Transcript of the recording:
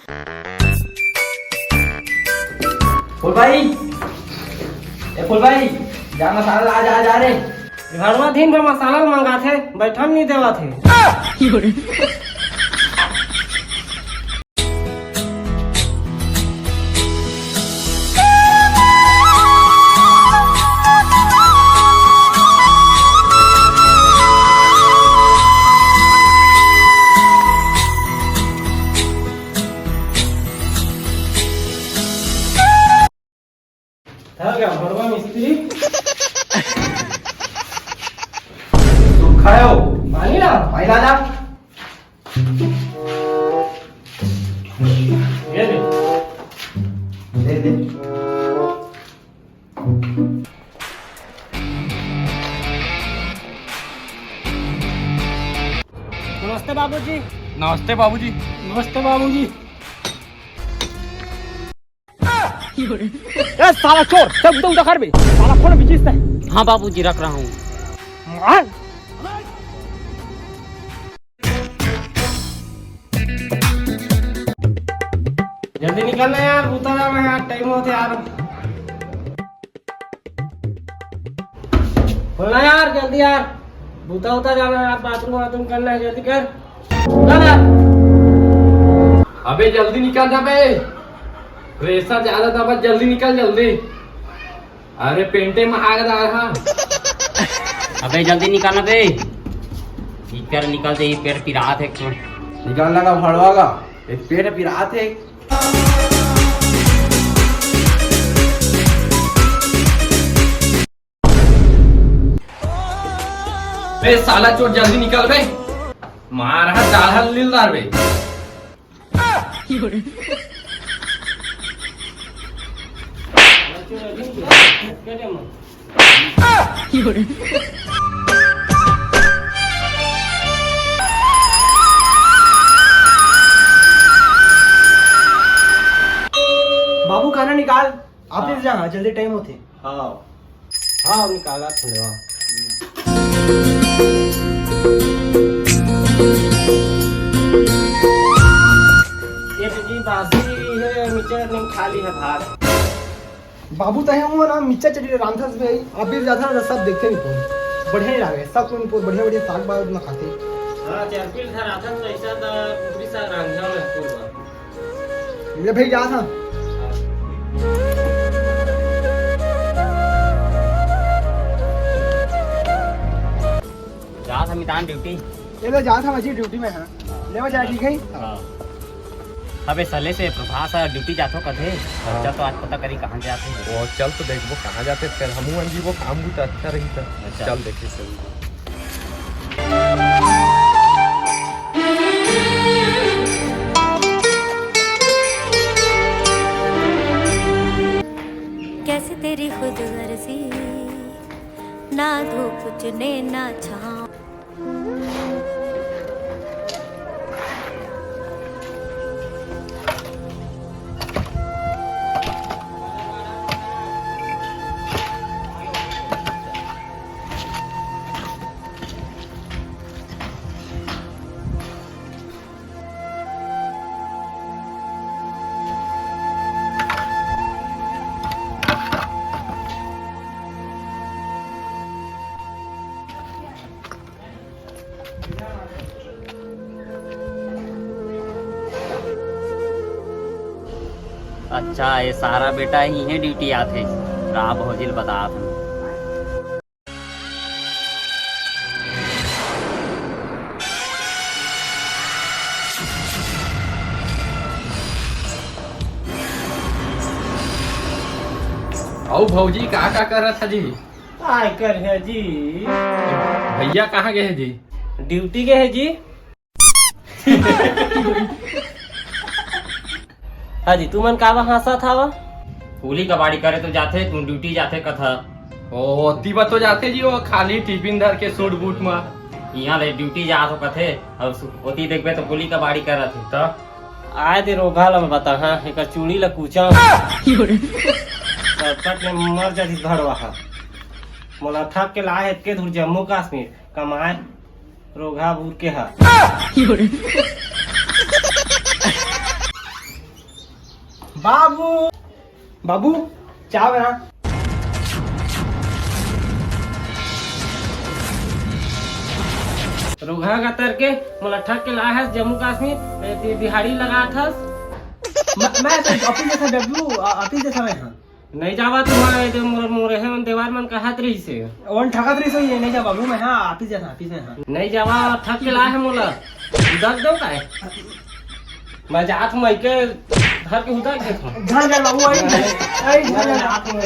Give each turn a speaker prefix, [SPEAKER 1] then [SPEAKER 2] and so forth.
[SPEAKER 1] फूल भाई, ए फूल भाई, जा मसाला आ जा जा रे।
[SPEAKER 2] घर में दिन भर मसाला मंगा थे, बैठन नहीं देवा थे। घरवा मिस्त्री
[SPEAKER 1] खायो
[SPEAKER 2] पानी ना
[SPEAKER 1] भाई ला जा।
[SPEAKER 2] ये दे।
[SPEAKER 1] दे दे।
[SPEAKER 2] नमस्ते बाबूजी।
[SPEAKER 1] नमस्ते बाबूजी।
[SPEAKER 2] नमस्ते बाबूजी।
[SPEAKER 3] ए साला चोर, सब तो उधर बे साला फोन बिचिस है।
[SPEAKER 4] हाँ बाबूजी रख रहा हूँ।
[SPEAKER 3] मार
[SPEAKER 2] जल्दी निकलना यार, उतर जाना यार, टाइम होते यार। बोलना यार जल्दी यार, बूता उतर जाना यार, बाथरूम वाथरूम करना है, जल्दी कर। चल
[SPEAKER 1] अबे जल्दी निकल जा बे, रेसा ज्यादा था, बस जल्दी निकल जल्दी। अरे पेंटे में आग डाल। हाँ
[SPEAKER 4] अबे जल्दी निकालना बे, इकर निकल दे, पेड़ पिरात है क्यों?
[SPEAKER 1] निकालना का भड़वागा, एक पेड़ पिरात है। बे साला चोर जल्दी निकल बे, मार हाथ डाल हाथ लीलदार बे।
[SPEAKER 2] बाबू खाना निकाल, आप भी जा, जल्दी टाइम होते।
[SPEAKER 1] हाँ
[SPEAKER 2] हाँ निकाला थोड़ा। ये जी बासी है, मिर्चा नहीं खाली है भात।
[SPEAKER 5] बाबू तहे हूँ ना मिर्चा चटनी रांधस में आप भी ज्यादा ना सब देखते नहीं फोन बढ़िया नहीं लगे सब कोई बढ़िया बढ़िया साग बाग ना खाते।
[SPEAKER 2] हाँ चरपील था राधा तो ऐसा था, पूरी सा रंगा में पूरा।
[SPEAKER 5] मेरे भाई जा था
[SPEAKER 4] जा था मितान ड्यूटी।
[SPEAKER 5] ये तो जा था मजी ड्यूटी में है ले वो जाए ठीक है।
[SPEAKER 4] अबे सले से प्रभास ड्यूटी जातो कथे, अच्छा तो आज पता करी कहाँ जाते।
[SPEAKER 1] वो चल तो देखो कहाँ जाते, फिर हमू अंजी वो काम भी तो अच्छा रही था।
[SPEAKER 4] अच्छा।
[SPEAKER 1] चल देखे सही।
[SPEAKER 6] कैसे तेरी खुद गर्जी, ना धूप चुने ना छाँव।
[SPEAKER 4] अच्छा ये सारा बेटा ही है ड्यूटी आते, राब होजिल बता था।
[SPEAKER 1] आओ भौजी कहाँ कर रहा था जी?
[SPEAKER 2] आय कर है जी,
[SPEAKER 1] भैया कहाँ गए हैं जी?
[SPEAKER 2] ड्यूटी गए है जी। हाँ जी, तू मन का हंसा था वा?
[SPEAKER 4] कुली कबाड़ी करे तो जाते, तू ड्यूटी जाते कथा।
[SPEAKER 1] ओ तीबा तो जाते जी, वो खाली टिफिन धर के सूट बूट में
[SPEAKER 4] यहाँ ले ड्यूटी जा तो कथे, और ओती देखबे तो कुली कबाड़ी करत है तो
[SPEAKER 2] आए थे रोगा ला बता। हाँ एक चूड़ी ला कूचा तक में मर जाती घरवा। हाँ मोला थक के लाए के दूर जम्मू कश्मीर कमाए, रोगा बूर के हा।
[SPEAKER 5] बाबू बाबू चाय बना।
[SPEAKER 2] रुघा का तरके मोला ठग के लाया है जम्मू कश्मीर दिहाड़ी लगा था।
[SPEAKER 5] मैं तो ऑफिस जैसा डब्लू ऑफिस जैसा मैं हाँ
[SPEAKER 2] नहीं जावा तुम्हारे मोरे है देवार मन का हाथ रही से
[SPEAKER 5] वन ठगत रही सही है नहीं जा बाबू मैं हाँ ऑफिस जैसा ऑफिस में हाँ
[SPEAKER 2] नहीं जावा ठग के लाया है मोला दर्द दो का मैं जात हूँ के धर के उधर के
[SPEAKER 5] घर जा बाबू आई
[SPEAKER 2] जात हूँ